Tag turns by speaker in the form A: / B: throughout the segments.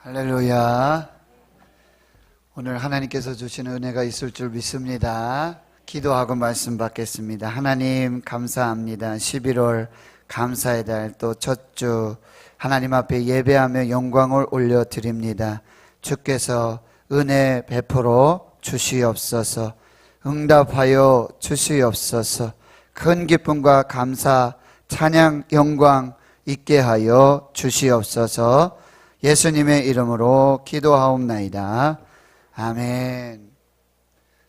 A: 할렐루야. 오늘 하나님께서 주시는 은혜가 있을 줄 믿습니다. 기도하고 말씀 받겠습니다. 하나님 감사합니다. 11월 감사의 달 또 첫 주 하나님 앞에 예배하며 영광을 올려드립니다. 주께서 은혜 베풀어 주시옵소서, 응답하여 주시옵소서, 큰 기쁨과 감사, 찬양, 영광 있게 하여 주시옵소서. 예수님의 이름으로 기도하옵나이다. 아멘.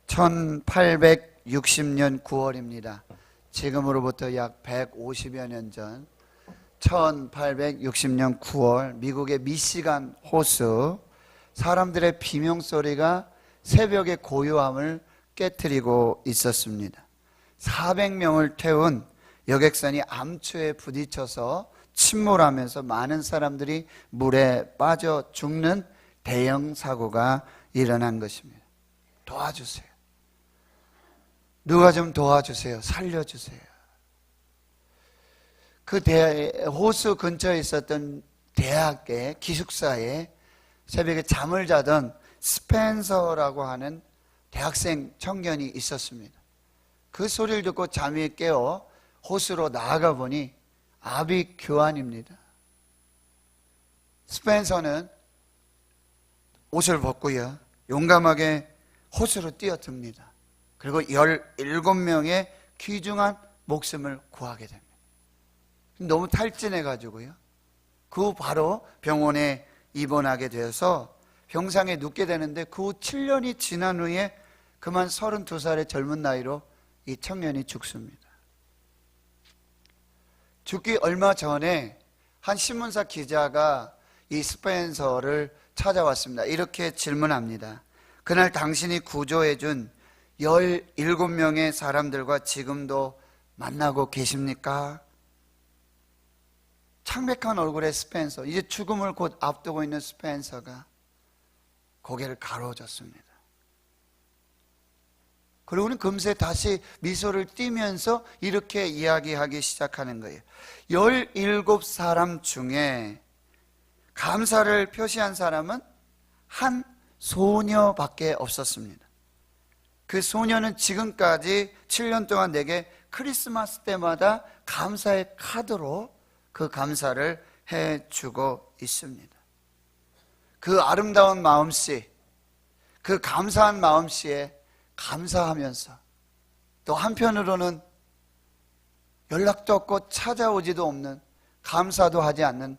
A: 1860년 9월입니다. 지금으로부터 약 150여 년 전 1860년 9월 미국의 미시간 호수, 사람들의 비명소리가 새벽의 고요함을 깨트리고 있었습니다. 400명을 태운 여객선이 암초에 부딪혀서 침몰하면서 많은 사람들이 물에 빠져 죽는 대형 사고가 일어난 것입니다. 도와주세요. 누가 좀 도와주세요. 살려주세요. 그 호수 근처에 있었던 대학의 기숙사에 새벽에 잠을 자던 스펜서라고 하는 대학생 청년이 있었습니다. 그 소리를 듣고 잠이 깨어 호수로 나아가 보니 아비 교환입니다. 스펜서는 옷을 벗고요, 용감하게 호수로 뛰어듭니다. 그리고 17명의 귀중한 목숨을 구하게 됩니다. 너무 탈진해가지고요, 그 후 바로 병원에 입원하게 되어서 병상에 눕게 되는데, 그 후 7년이 지난 후에 그만 32살의 젊은 나이로 이 청년이 죽습니다. 죽기 얼마 전에 한 신문사 기자가 이 스펜서를 찾아왔습니다. 이렇게 질문합니다. 그날 당신이 구조해준 17명의 사람들과 지금도 만나고 계십니까? 창백한 얼굴의 스펜서, 이제 죽음을 곧 앞두고 있는 스펜서가 고개를 가로졌습니다. 그리고는 금세 다시 미소를 띠면서 이렇게 이야기하기 시작하는 거예요. 17사람 중에 감사를 표시한 사람은 한 소녀밖에 없었습니다. 그 소녀는 지금까지 7년 동안 내게 크리스마스 때마다 감사의 카드로 그 감사를 해주고 있습니다. 그 아름다운 마음씨, 그 감사한 마음씨에 감사하면서 또 한편으로는 연락도 없고 찾아오지도 없는, 감사도 하지 않는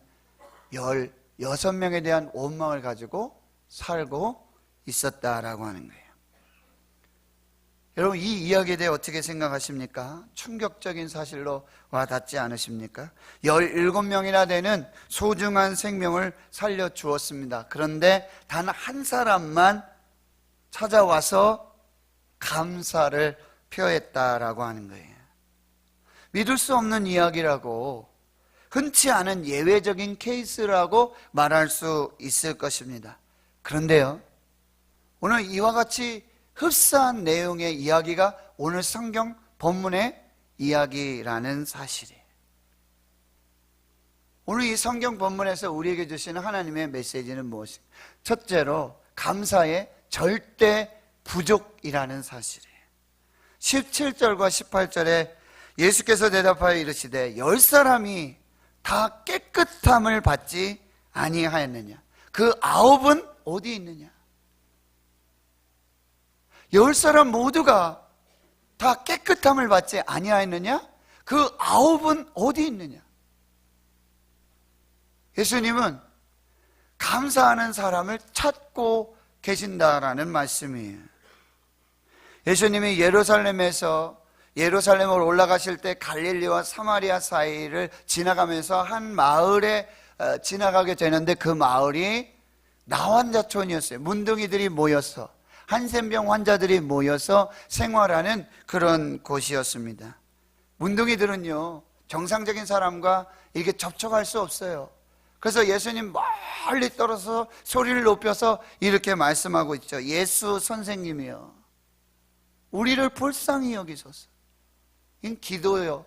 A: 16명에 대한 원망을 가지고 살고 있었다라고 하는 거예요. 여러분, 이 이야기에 대해 어떻게 생각하십니까? 충격적인 사실로 와닿지 않으십니까? 17명이나 되는 소중한 생명을 살려주었습니다. 그런데 단 한 사람만 찾아와서 감사를 표했다라고 하는 거예요. 믿을 수 없는 이야기라고, 흔치 않은 예외적인 케이스라고 말할 수 있을 것입니다. 그런데요, 오늘 이와 같이 흡사한 내용의 이야기가 오늘 성경 본문의 이야기라는 사실이에요. 오늘 이 성경 본문에서 우리에게 주시는 하나님의 메시지는 무엇인가? 첫째로 감사의 절대 부족이라는 사실이에요. 17절과 18절에 예수께서 대답하여 이르시되 10사람이 다 깨끗함을 받지 아니하였느냐? 그 9은 어디 있느냐? 10사람 모두가 다 깨끗함을 받지 아니하였느냐? 그 9은 어디 있느냐? 예수님은 감사하는 사람을 찾고 계신다라는 말씀이에요. 예수님이 예루살렘으로 올라가실 때 갈릴리와 사마리아 사이를 지나가면서 한 마을에 지나가게 되는데, 그 마을이 나환자촌이었어요. 문둥이들이 모여서, 한센병 환자들이 모여서 생활하는 그런 곳이었습니다. 문둥이들은요, 정상적인 사람과 이렇게 접촉할 수 없어요. 그래서 예수님 멀리 떨어서 소리를 높여서 이렇게 말씀하고 있죠. 예수 선생님이요, 우리를 불쌍히 여기소서. 이 기도요.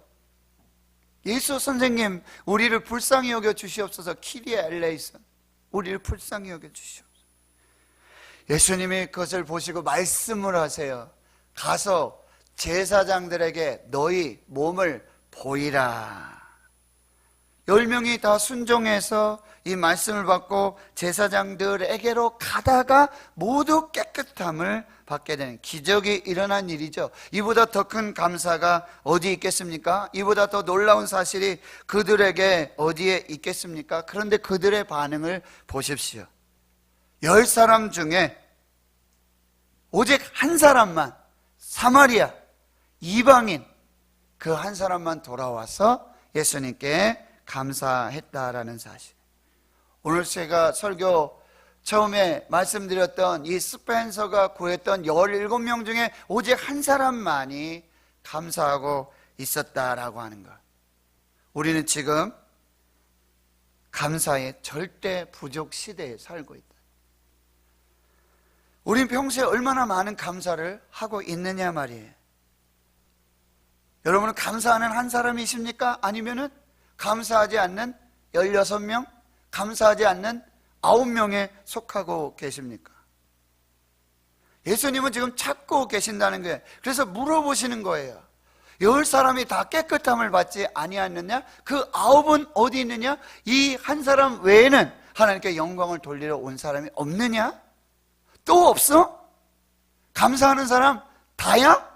A: 예수 선생님, 우리를 불쌍히 여겨 주시옵소서. 키리에 엘레이선. 우리를 불쌍히 여겨주시옵소서. 예수님이 그것을 보시고 말씀을 하세요. 가서 제사장들에게 너희 몸을 보이라. 10명이 다 순종해서 이 말씀을 받고 제사장들에게로 가다가 모두 깨끗함을 받게 되는 기적이 일어난 일이죠. 이보다 더 큰 감사가 어디 있겠습니까? 이보다 더 놀라운 사실이 그들에게 어디에 있겠습니까? 그런데 그들의 반응을 보십시오. 10사람 중에 오직 한 사람만, 사마리아 이방인 그 한 사람만 돌아와서 예수님께 감사했다라는 사실. 오늘 제가 설교 처음에 말씀드렸던 이 스펜서가 구했던 17명 중에 오직 한 사람만이 감사하고 있었다라고 하는 것. 우리는 지금 감사의 절대 부족 시대에 살고 있다. 우린 평소에 얼마나 많은 감사를 하고 있느냐 말이에요. 여러분은 감사하는 한 사람이십니까? 아니면은 감사하지 않는 16명? 감사하지 않는 9명에 속하고 계십니까? 예수님은 지금 찾고 계신다는 거예요. 그래서 물어보시는 거예요. 10사람이 다 깨끗함을 받지 아니하느냐? 그 9은 어디 있느냐? 이 한 사람 외에는 하나님께 영광을 돌리러 온 사람이 없느냐? 또 없어? 감사하는 사람 다야?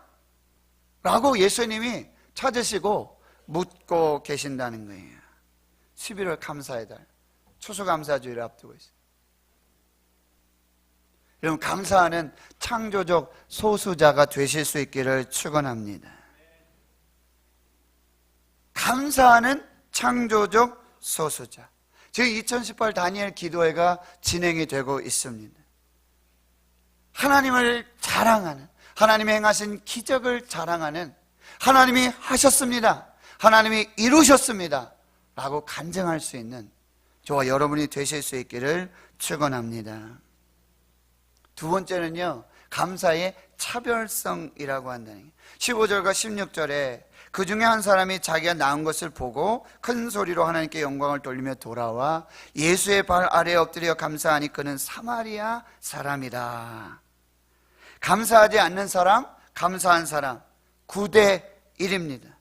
A: 라고 예수님이 찾으시고 묻고 계신다는 거예요. 11월 감사의 달, 추수감사주의를 앞두고 있어요. 여러분, 감사하는 창조적 소수자가 되실 수 있기를 축원합니다. 감사하는 창조적 소수자. 지금 2018 다니엘 기도회가 진행이 되고 있습니다. 하나님을 자랑하는, 하나님이 행하신 기적을 자랑하는, 하나님이 하셨습니다, 하나님이 이루셨습니다 라고 간증할 수 있는 저와 여러분이 되실 수 있기를 축원합니다. 두 번째는요, 감사의 차별성이라고 한다는 거예요. 15절과 16절에 그 중에 한 사람이 자기가 낳은 것을 보고 큰 소리로 하나님께 영광을 돌리며 돌아와 예수의 발 아래에 엎드려 감사하니 그는 사마리아 사람이다. 감사하지 않는 사람, 감사한 사람 9대 1입니다.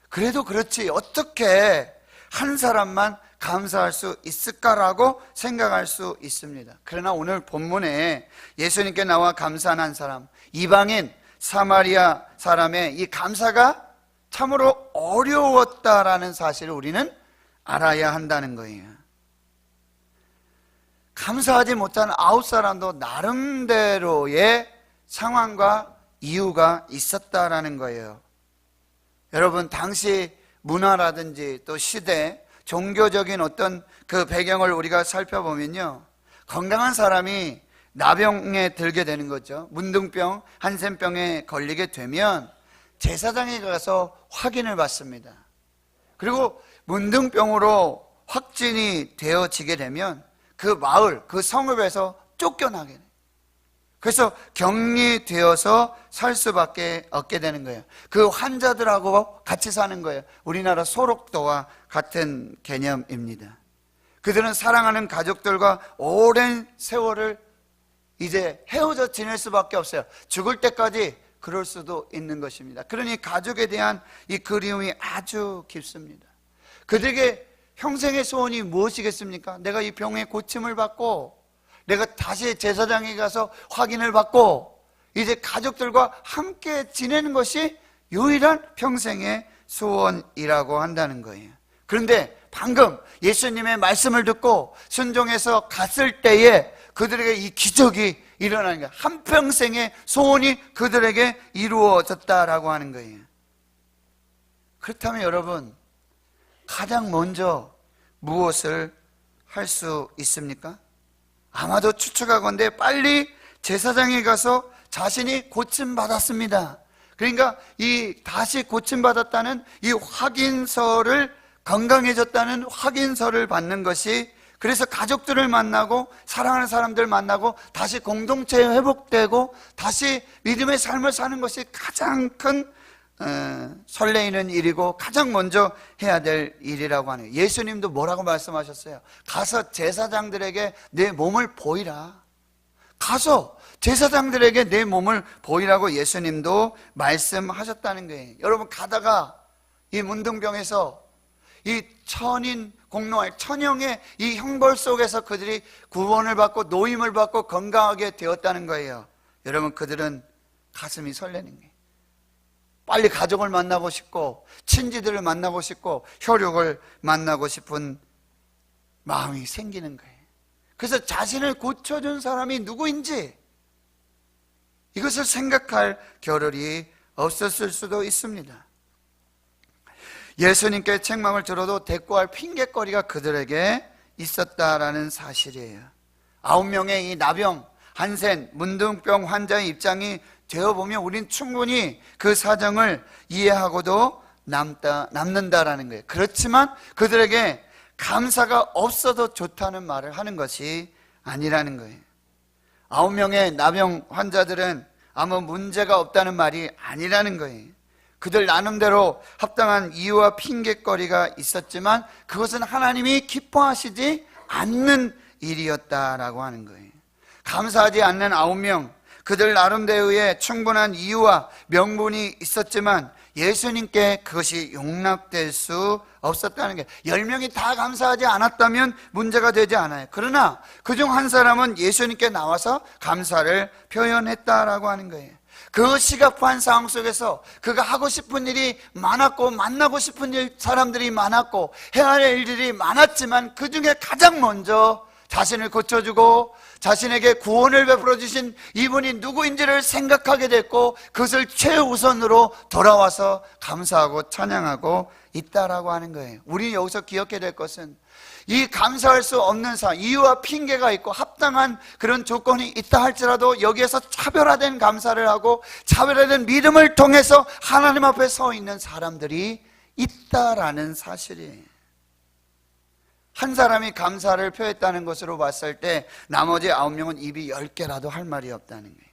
A: 그래도 그렇지 어떻게 한 사람만 감사할 수 있을까라고 생각할 수 있습니다. 그러나 오늘 본문에 예수님께 나와 감사한 사람, 이방인 사마리아 사람의 이 감사가 참으로 어려웠다라는 사실을 우리는 알아야 한다는 거예요. 감사하지 못한 9사람도 나름대로의 상황과 이유가 있었다라는 거예요. 여러분, 당시 문화라든지 또 시대, 종교적인 어떤 그 배경을 우리가 살펴보면요, 건강한 사람이 나병에 들게 되는 거죠. 문둥병, 한센병에 걸리게 되면 제사장에 가서 확인을 받습니다. 그리고 문둥병으로 확진이 되어지게 되면 그 마을, 그 성읍에서 쫓겨나게 돼요. 그래서 격리되어서 살 수밖에 없게 되는 거예요. 그 환자들하고 같이 사는 거예요. 우리나라 소록도와 같은 개념입니다. 그들은 사랑하는 가족들과 오랜 세월을 이제 헤어져 지낼 수밖에 없어요. 죽을 때까지 그럴 수도 있는 것입니다. 그러니 가족에 대한 이 그리움이 아주 깊습니다. 그들에게 평생의 소원이 무엇이겠습니까? 내가 이 병의 고침을 받고 내가 다시 제사장에 가서 확인을 받고 이제 가족들과 함께 지내는 것이 유일한 평생의 소원이라고 한다는 거예요. 그런데 방금 예수님의 말씀을 듣고 순종해서 갔을 때에 그들에게 이 기적이 일어나는 거예요. 한평생의 소원이 그들에게 이루어졌다라고 하는 거예요. 그렇다면 여러분, 가장 먼저 무엇을 할 수 있습니까? 아마도 추측하건대 빨리 제사장에 가서 자신이 고침받았습니다. 그러니까 이 다시 고침받았다는 이 확인서를, 건강해졌다는 확인서를 받는 것이, 그래서 가족들을 만나고 사랑하는 사람들 만나고 다시 공동체에 회복되고 다시 믿음의 삶을 사는 것이 가장 큰 설레이는 일이고 가장 먼저 해야 될 일이라고 하네요. 예수님도 뭐라고 말씀하셨어요? 가서 제사장들에게 내 몸을 보이라. 가서 제사장들에게 내 몸을 보이라고 예수님도 말씀하셨다는 거예요. 여러분, 가다가 이 문둥병에서 이 천인 공노할 천형의 이 형벌 속에서 그들이 구원을 받고 노임을 받고 건강하게 되었다는 거예요. 여러분, 그들은 가슴이 설레는 거예요. 빨리 가족을 만나고 싶고 친지들을 만나고 싶고 혈육을 만나고 싶은 마음이 생기는 거예요. 그래서 자신을 고쳐준 사람이 누구인지 이것을 생각할 겨를이 없었을 수도 있습니다. 예수님께 책망을 들어도 대꾸할 핑계거리가 그들에게 있었다라는 사실이에요. 9명의 이 나병, 한센, 문둥병 환자의 입장이 되어보면 우린 충분히 그 사정을 이해하고도 남는다라는 거예요. 그렇지만 그들에게 감사가 없어도 좋다는 말을 하는 것이 아니라는 거예요. 9명의 나병 환자들은 아무 문제가 없다는 말이 아니라는 거예요. 그들 나름대로 합당한 이유와 핑계거리가 있었지만 그것은 하나님이 기뻐하시지 않는 일이었다라고 하는 거예요. 감사하지 않는 9명, 그들 나름대로의 충분한 이유와 명분이 있었지만 예수님께 그것이 용납될 수 없었다는 게, 10명이 다 감사하지 않았다면 문제가 되지 않아요. 그러나 그중 한 사람은 예수님께 나와서 감사를 표현했다라고 하는 거예요. 그 시급한 상황 속에서 그가 하고 싶은 일이 많았고 만나고 싶은 사람들이 많았고 해야 할 일들이 많았지만 그 중에 가장 먼저 자신을 고쳐주고 자신에게 구원을 베풀어 주신 이분이 누구인지를 생각하게 됐고 그것을 최우선으로 돌아와서 감사하고 찬양하고 있다라고 하는 거예요. 우리 여기서 기억해야 될 것은 이 감사할 수 없는 상황, 이유와 핑계가 있고 합당한 그런 조건이 있다 할지라도 여기에서 차별화된 감사를 하고 차별화된 믿음을 통해서 하나님 앞에 서 있는 사람들이 있다라는 사실이에요. 한 사람이 감사를 표했다는 것으로 봤을 때 나머지 9명은 입이 10개라도 할 말이 없다는 거예요.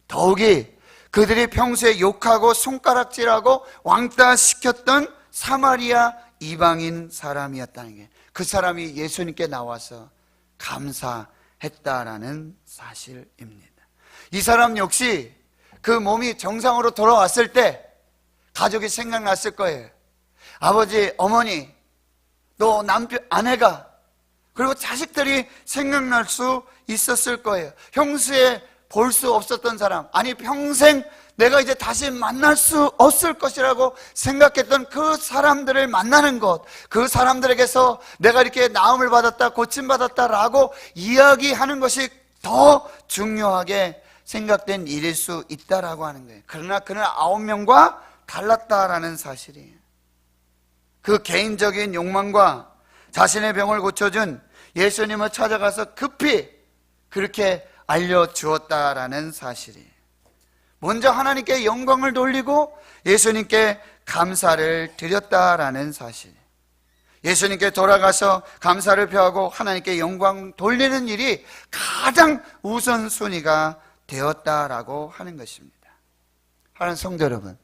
A: 더욱이 그들이 평소에 욕하고 손가락질하고 왕따시켰던 사마리아 이방인 사람이었다는 게, 그 사람이 예수님께 나와서 감사했다라는 사실입니다. 이 사람 역시 그 몸이 정상으로 돌아왔을 때 가족이 생각났을 거예요. 아버지, 어머니, 또 남편, 아내가, 그리고 자식들이 생각날 수 있었을 거예요. 평소에 볼 수 없었던 사람, 아니 평생 내가 이제 다시 만날 수 없을 것이라고 생각했던 그 사람들을 만나는 것, 그 사람들에게서 내가 이렇게 나음을 받았다, 고침받았다라고 이야기하는 것이 더 중요하게 생각된 일일 수 있다라고 하는 거예요. 그러나 그는 9명과 달랐다라는 사실이에요. 그 개인적인 욕망과 자신의 병을 고쳐준 예수님을 찾아가서 급히 그렇게 알려주었다라는 사실이에요. 먼저 하나님께 영광을 돌리고 예수님께 감사를 드렸다라는 사실. 예수님께 돌아가서 감사를 표하고 하나님께 영광 돌리는 일이 가장 우선순위가 되었다라고 하는 것입니다. 하나님 성도 여러분,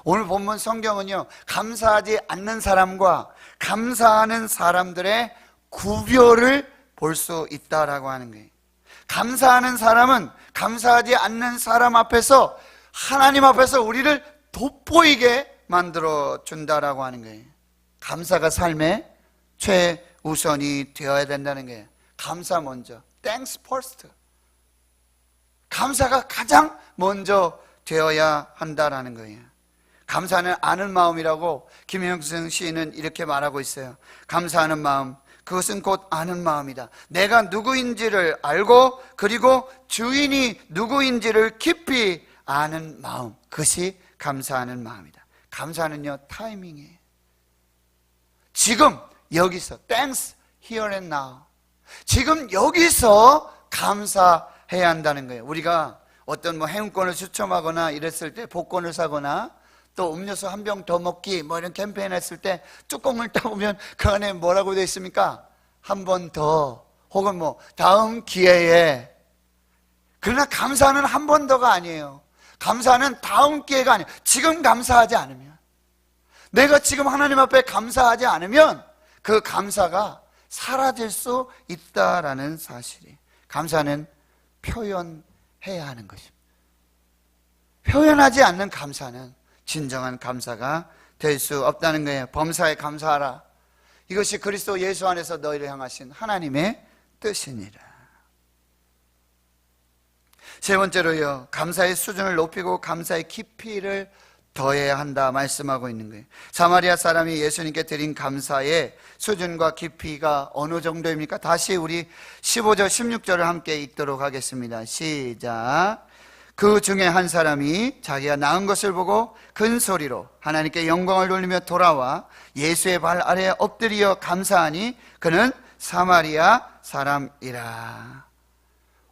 A: 오늘 본문 성경은요, 감사하지 않는 사람과 감사하는 사람들의 구별을 볼 수 있다라고 하는 거예요. 감사하는 사람은 감사하지 않는 사람 앞에서, 하나님 앞에서 우리를 돋보이게 만들어 준다라고 하는 거예요. 감사가 삶의 최우선이 되어야 된다는 거예요. 감사 먼저, Thanks first. 감사가 가장 먼저 되어야 한다라는 거예요. 감사는 아는 마음이라고 김영승 시인은 이렇게 말하고 있어요. 감사하는 마음, 그것은 곧 아는 마음이다. 내가 누구인지를 알고 그리고 주인이 누구인지를 깊이 아는 마음, 그것이 감사하는 마음이다. 감사는요, 타이밍이에요. 지금 여기서, thanks here and now. 지금 여기서 감사해야 한다는 거예요. 우리가 어떤 행운권을 추첨하거나 이랬을 때 복권을 사거나 또 음료수 한 병 더 먹기 뭐 이런 캠페인 했을 때 뚜껑을 따보면 그 안에 뭐라고 되어 있습니까? 한 번 더, 혹은 다음 기회에. 그러나 감사는 한 번 더가 아니에요. 감사는 다음 기회가 아니에요. 지금 감사하지 않으면, 내가 지금 하나님 앞에 감사하지 않으면 그 감사가 사라질 수 있다라는 사실이, 감사는 표현해야 하는 것입니다. 표현하지 않는 감사는 진정한 감사가 될 수 없다는 거예요. 범사에 감사하라. 이것이 그리스도 예수 안에서 너희를 향하신 하나님의 뜻이니라. 세 번째로요, 감사의 수준을 높이고 감사의 깊이를 더해야 한다 말씀하고 있는 거예요. 사마리아 사람이 예수님께 드린 감사의 수준과 깊이가 어느 정도입니까? 다시 우리 15절 16절을 함께 읽도록 하겠습니다. 시작. 그 중에 한 사람이 자기가 낳은 것을 보고 큰 소리로 하나님께 영광을 돌리며 돌아와 예수의 발 아래에 엎드려 감사하니 그는 사마리아 사람이라.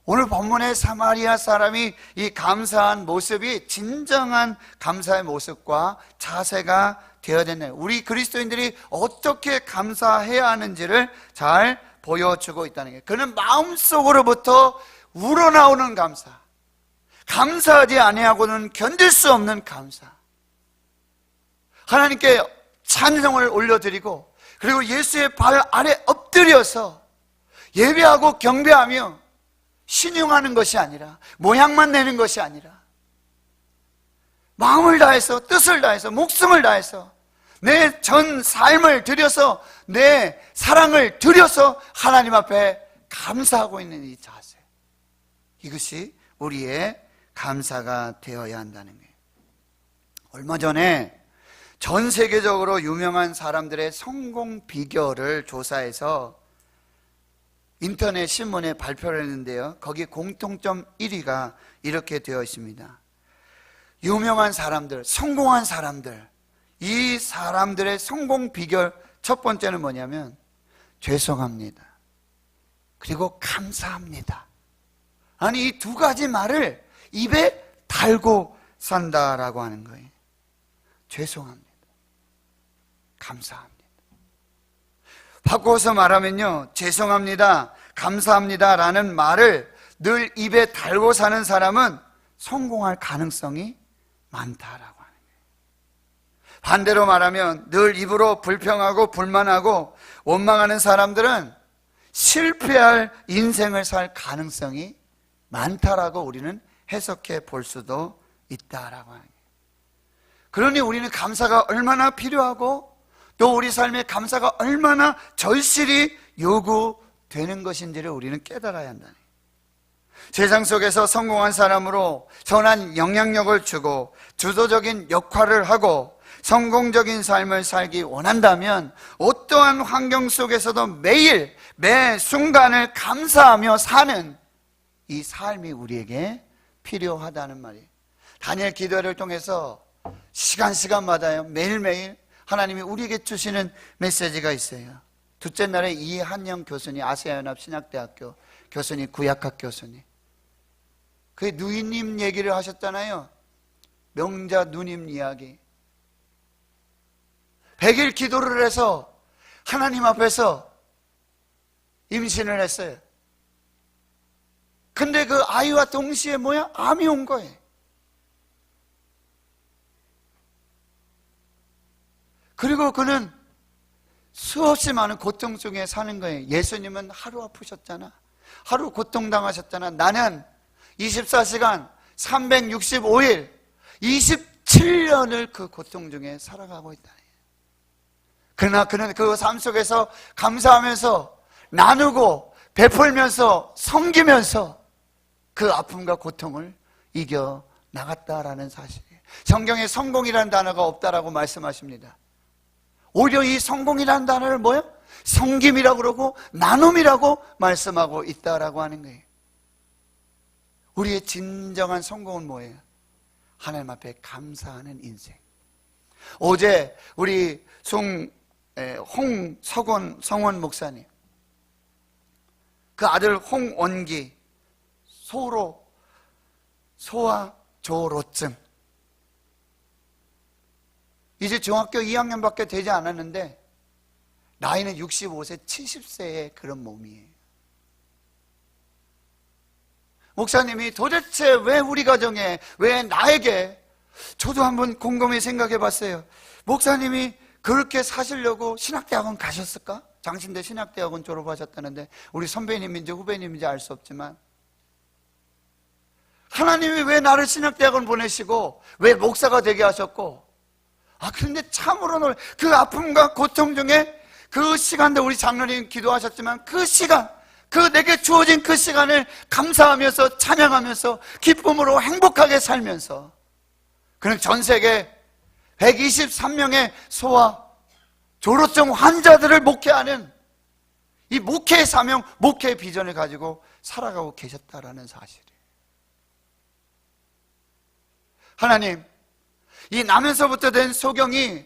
A: 오늘 본문의 사마리아 사람이 이 감사한 모습이 진정한 감사의 모습과 자세가 되어야 되네요. 우리 그리스도인들이 어떻게 감사해야 하는지를 잘 보여주고 있다는 거예요. 그는 마음속으로부터 우러나오는 감사, 감사하지 아니하고는 견딜 수 없는 감사, 하나님께 찬송을 올려드리고 그리고 예수의 발 아래 엎드려서 예배하고 경배하며 신용하는 것이 아니라, 모양만 내는 것이 아니라 마음을 다해서, 뜻을 다해서, 목숨을 다해서 내 전 삶을 들여서, 내 사랑을 들여서 하나님 앞에 감사하고 있는 이 자세, 이것이 우리의 감사가 되어야 한다는 거예요. 얼마 전에 전 세계적으로 유명한 사람들의 성공 비결을 조사해서 인터넷 신문에 발표를 했는데요, 거기 공통점 1위가 이렇게 되어 있습니다. 유명한 사람들, 성공한 사람들, 이 사람들의 성공 비결 첫 번째는 뭐냐면 죄송합니다, 그리고 감사합니다. 아니, 이 두 가지 말을 입에 달고 산다라고 하는 거예요. 죄송합니다, 감사합니다. 바꿔서 말하면요, 죄송합니다, 감사합니다 라는 말을 늘 입에 달고 사는 사람은 성공할 가능성이 많다라고 하는 거예요. 반대로 말하면 늘 입으로 불평하고 불만하고 원망하는 사람들은 실패할 인생을 살 가능성이 많다라고 우리는 해석해 볼 수도 있다라고 하는 거예요. 그러니 우리는 감사가 얼마나 필요하고 또 우리 삶에 감사가 얼마나 절실히 요구되는 것인지를 우리는 깨달아야 한다는 거예요. 세상 속에서 성공한 사람으로 선한 영향력을 주고 주도적인 역할을 하고 성공적인 삶을 살기 원한다면 어떠한 환경 속에서도 매일 매 순간을 감사하며 사는 이 삶이 우리에게 필요하다는 말이에요. 다니엘 기도회를 통해서 시간마다요, 매일매일 하나님이 우리에게 주시는 메시지가 있어요. 둘째 날에 이한영 교수님, 아시아연합 신학대학교 교수님, 구약학 교수님, 그 누이님 얘기를 하셨잖아요. 명자 누님 이야기. 100일 기도를 해서 하나님 앞에서 임신을 했어요. 근데 그 아이와 동시에 뭐야? 암이 온 거예요. 그리고 그는 수없이 많은 고통 속에 사는 거예요. 예수님은 하루 아프셨잖아, 하루 고통당하셨잖아. 나는 24시간 365일 27년을 그 고통 중에 살아가고 있다. 그러나 그는 그 삶 속에서 감사하면서 나누고 베풀면서 섬기면서 그 아픔과 고통을 이겨 나갔다라는 사실이에요. 성경에 성공이라는 단어가 없다라고 말씀하십니다. 오히려 이 성공이라는 단어를 뭐예요? 섬김이라고 그러고 나눔이라고 말씀하고 있다라고 하는 거예요. 우리의 진정한 성공은 뭐예요? 하나님 앞에 감사하는 인생. 어제 우리 홍석원 성원 목사님, 그 아들 홍원기, 소아조로증, 이제 중학교 2학년밖에 되지 않았는데 나이는 65세, 70세의 그런 몸이에요. 목사님이 도대체 왜 우리 가정에, 왜 나에게, 저도 한번 곰곰이 생각해 봤어요. 목사님이 그렇게 사시려고 신학대학원 가셨을까? 장신대 신학대학원 졸업하셨다는데, 우리 선배님인지 후배님인지 알 수 없지만, 하나님이 왜 나를 신학대학원 보내시고 왜 목사가 되게 하셨고, 그런데 참으로 그 아픔과 고통 중에 그 시간도 우리 장로님 기도하셨지만, 그 시간, 그 내게 주어진 그 시간을 감사하면서 찬양하면서 기쁨으로 행복하게 살면서, 그는 전 세계 123명의 소아 조로증 환자들을 목회하는 이 목회의 사명, 목회의 비전을 가지고 살아가고 계셨다라는 사실이에요. 하나님, 이 나면서부터 된 소경이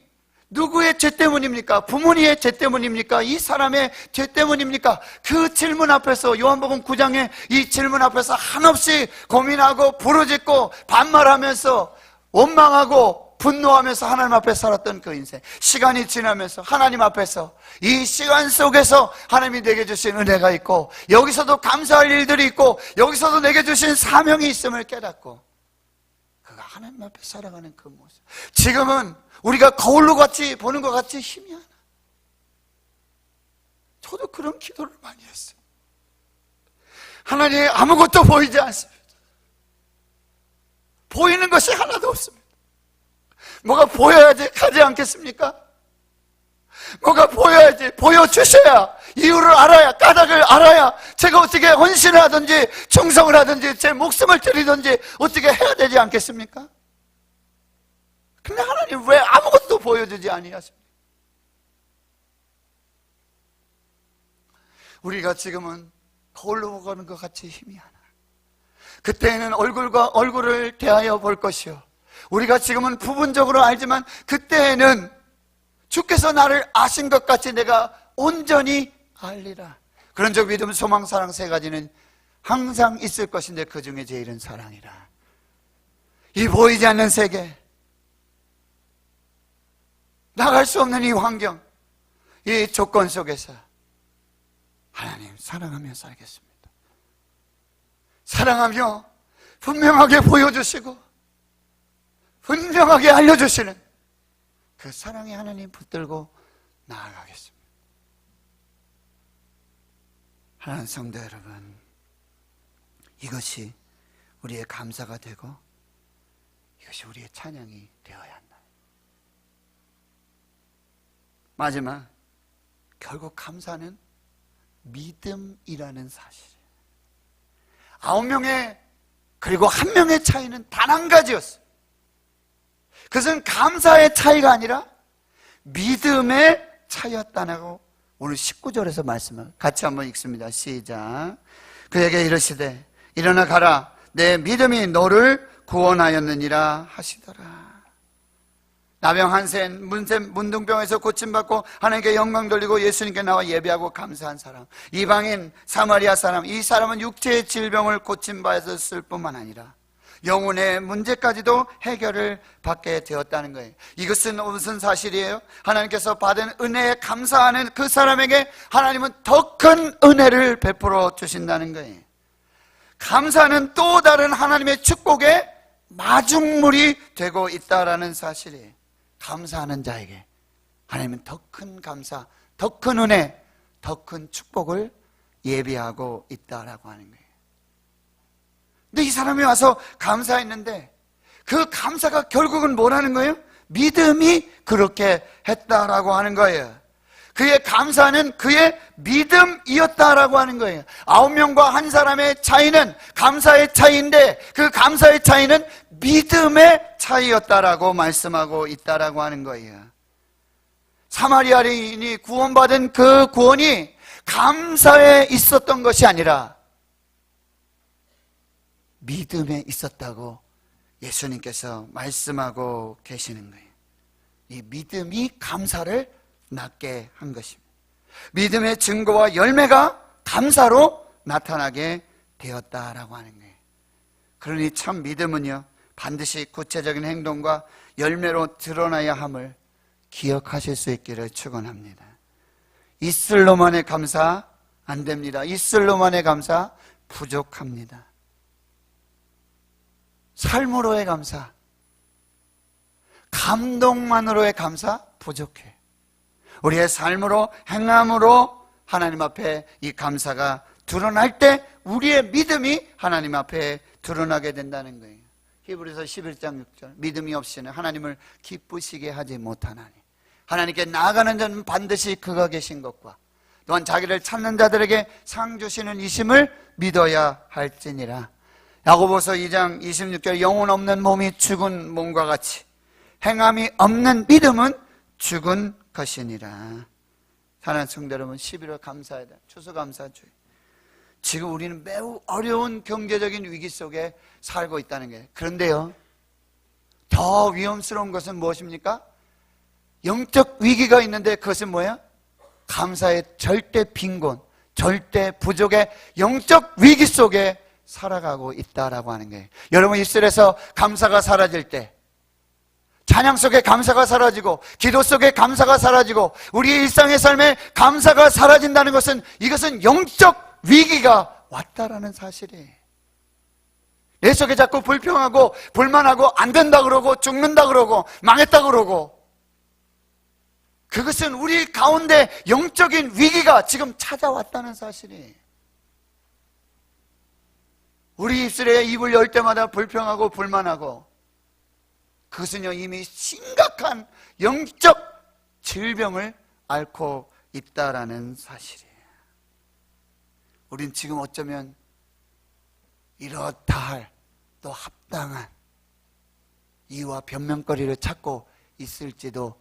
A: 누구의 죄 때문입니까? 부모님의 죄 때문입니까? 이 사람의 죄 때문입니까? 그 질문 앞에서, 요한복음 9장의 이 질문 앞에서 한없이 고민하고 부르짖고 반말하면서 원망하고 분노하면서 하나님 앞에 살았던 그 인생, 시간이 지나면서 하나님 앞에서, 이 시간 속에서 하나님이 내게 주신 은혜가 있고, 여기서도 감사할 일들이 있고, 여기서도 내게 주신 사명이 있음을 깨닫고, 그가 하나님 앞에 살아가는 그 모습, 지금은 우리가 거울로 같이 보는 것 같이 힘이 하나. 저도 그런 기도를 많이 했어요. 하나님, 아무것도 보이지 않습니다. 보이는 것이 하나도 없습니다. 뭐가 보여야지 가지 않겠습니까? 뭐가 보여야지, 보여주셔야, 이유를 알아야, 까닭을 알아야 제가 어떻게 헌신을 하든지 충성을 하든지 제 목숨을 드리든지 어떻게 해야 되지 않겠습니까? 근데 하나님 왜 아무것도 보여주지 아니하십니까? 우리가 지금은 거울로 보는 것 같이 힘이 하나. 그때는 얼굴과 얼굴을 대하여 볼 것이요, 우리가 지금은 부분적으로 알지만 그때에는 주께서 나를 아신 것 같이 내가 온전히 알리라. 그런 적 믿음, 소망, 사랑 세 가지는 항상 있을 것인데 그 중에 제일은 사랑이라. 이 보이지 않는 세계, 나갈 수 없는 이 환경, 이 조건 속에서 하나님 사랑하며 살겠습니다. 사랑하며 분명하게 보여주시고 분명하게 알려주시는 그 사랑의 하나님 붙들고 나아가겠습니다. 하나님 성도 여러분, 이것이 우리의 감사가 되고 이것이 우리의 찬양이 되어야 한다. 마지막, 결국 감사는 믿음이라는 사실이에요. 9명의 그리고 1명의 차이는 단 한 가지였어요. 그것은 감사의 차이가 아니라 믿음의 차이였다고 오늘 19절에서 말씀을 같이 한번 읽습니다. 시작. 그에게 이르시되 일어나 가라, 내 믿음이 너를 구원하였느니라 하시더라. 나병 한센, 문둥병에서 고침받고 하나님께 영광 돌리고 예수님께 나와 예배하고 감사한 사람, 이방인, 사마리아 사람, 이 사람은 육체의 질병을 고침받았을 뿐만 아니라 영혼의 문제까지도 해결을 받게 되었다는 거예요. 이것은 무슨 사실이에요? 하나님께서 받은 은혜에 감사하는 그 사람에게 하나님은 더 큰 은혜를 베풀어 주신다는 거예요. 감사는 또 다른 하나님의 축복의 마중물이 되고 있다는 사실이에요. 감사하는 자에게 하나님은 더 큰 감사, 더 큰 은혜, 더 큰 축복을 예비하고 있다라고 하는 거예요. 근데 이 사람이 와서 감사했는데 그 감사가 결국은 뭐라는 거예요? 믿음이 그렇게 했다라고 하는 거예요. 그의 감사는 그의 믿음이었다라고 하는 거예요. 9명과 한 사람의 차이는 감사의 차이인데 그 감사의 차이는 믿음의 차이였다라고 말씀하고 있다라고 하는 거예요. 사마리아인이 구원받은 그 구원이 감사에 있었던 것이 아니라 믿음에 있었다고 예수님께서 말씀하고 계시는 거예요. 이 믿음이 감사를 낳게 한 것입니다. 믿음의 증거와 열매가 감사로 나타나게 되었다라고 하는 거예요. 그러니 참 믿음은요, 반드시 구체적인 행동과 열매로 드러나야 함을 기억하실 수 있기를 축원합니다. 이슬로만의 감사 안 됩니다. 이슬로만의 감사 부족합니다. 삶으로의 감사, 감동만으로의 감사 부족해. 우리의 삶으로, 행함으로 하나님 앞에 이 감사가 드러날 때 우리의 믿음이 하나님 앞에 드러나게 된다는 거예요. 히브리서 11장 6절, 믿음이 없이는 하나님을 기쁘시게 하지 못하나니 하나님께 나아가는 자는 반드시 그가 계신 것과 또한 자기를 찾는 자들에게 상 주시는 이심을 믿어야 할지니라. 야고보서 2장 26절, 영혼 없는 몸이 죽은 몸과 같이 행함이 없는 믿음은 죽은 것이니라. 사랑하는 성도 여러분, 11월 감사해야 돼. 추수감사주의. 지금 우리는 매우 어려운 경제적인 위기 속에 살고 있다는 거예요. 그런데요, 더 위험스러운 것은 무엇입니까? 영적 위기가 있는데 그것은 뭐예요? 감사의 절대 빈곤, 절대 부족의 영적 위기 속에 살아가고 있다라고 하는 거예요. 여러분, 입술에서 감사가 사라질 때, 찬양 속에 감사가 사라지고 기도 속에 감사가 사라지고 우리의 일상의 삶에 감사가 사라진다는 것은, 이것은 영적 위기가 왔다라는 사실이에요. 내 속에 자꾸 불평하고 불만하고 안 된다 그러고 죽는다 그러고 망했다 그러고, 그것은 우리 가운데 영적인 위기가 지금 찾아왔다는 사실이에요. 우리 입술에 입을 열 때마다 불평하고 불만하고, 그것은요 이미 심각한 영적 질병을 앓고 있다라는 사실이에요. 우린 지금 어쩌면 이렇다 할 또 합당한 이유와 변명거리를 찾고 있을지도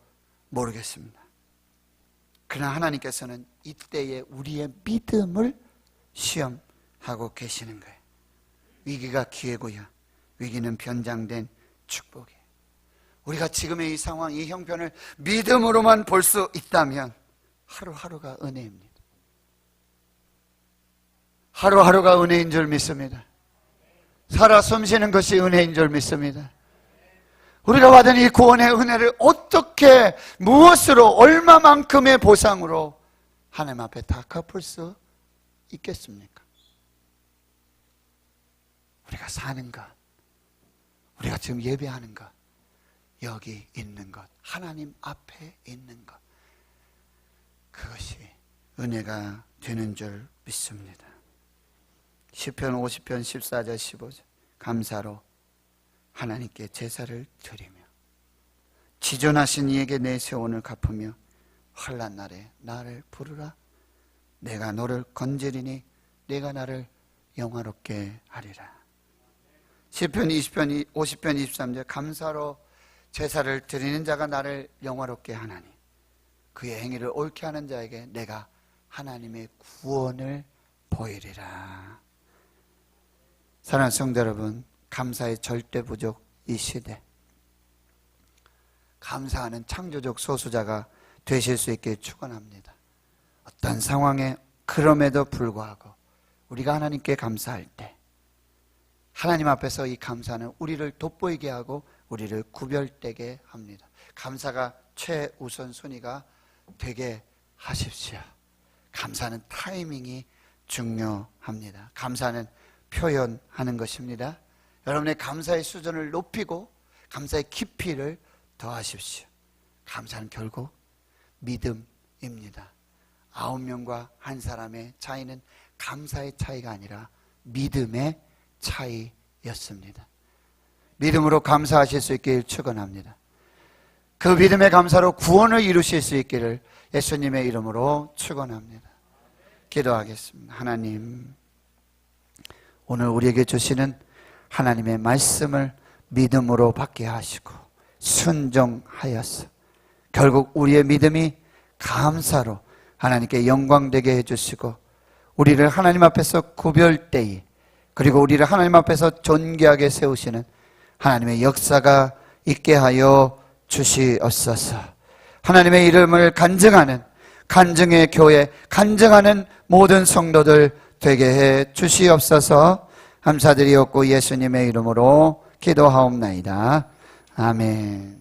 A: 모르겠습니다. 그러나 하나님께서는 이때에 우리의 믿음을 시험하고 계시는 거예요. 위기가 기회고요, 위기는 변장된 축복이에요. 우리가 지금의 이 상황, 이 형편을 믿음으로만 볼 수 있다면 하루하루가 은혜입니다. 하루하루가 은혜인 줄 믿습니다. 살아 숨쉬는 것이 은혜인 줄 믿습니다. 우리가 받은 이 구원의 은혜를 어떻게, 무엇으로, 얼마만큼의 보상으로 하나님 앞에 다 갚을 수 있겠습니까? 우리가 사는 것, 우리가 지금 예배하는 것, 여기 있는 것, 하나님 앞에 있는 것, 그것이 은혜가 되는 줄 믿습니다. 시편 50편 14절 15절, 감사로 하나님께 제사를 드리며 지존하신 이에게 내 세원을 갚으며 환난 날에 나를 부르라. 내가 너를 건지리니 내가 나를 영화롭게 하리라. 시편 20편 50편 23절, 감사로 제사를 드리는 자가 나를 영화롭게 하나니 그의 행위를 옳게 하는 자에게 내가 하나님의 구원을 보이리라. 사랑하는 성도 여러분, 감사의 절대 부족 이 시대, 감사하는 창조적 소수자가 되실 수 있게 축원합니다. 어떤 상황에 그럼에도 불구하고 우리가 하나님께 감사할 때 하나님 앞에서 이 감사는 우리를 돋보이게 하고 우리를 구별되게 합니다. 감사가 최우선 순위가 되게 하십시오. 감사는 타이밍이 중요합니다. 감사는 표현하는 것입니다. 여러분의 감사의 수준을 높이고 감사의 깊이를 더하십시오. 감사는 결국 믿음입니다. 9명과 한 사람의 차이는 감사의 차이가 아니라 믿음의 차이였습니다. 믿음으로 감사하실 수 있기를 축원합니다. 그 믿음의 감사로 구원을 이루실 수 있기를 예수님의 이름으로 축원합니다. 기도하겠습니다. 하나님, 오늘 우리에게 주시는 하나님의 말씀을 믿음으로 받게 하시고 순종하여서 결국 우리의 믿음이 감사로 하나님께 영광되게 해주시고 우리를 하나님 앞에서 구별되이, 그리고 우리를 하나님 앞에서 존귀하게 세우시는 하나님의 역사가 있게 하여 주시옵소서. 하나님의 이름을 간증하는 간증의 교회, 간증하는 모든 성도들 되게 해 주시옵소서. 감사드리옵고 예수님의 이름으로 기도하옵나이다. 아멘.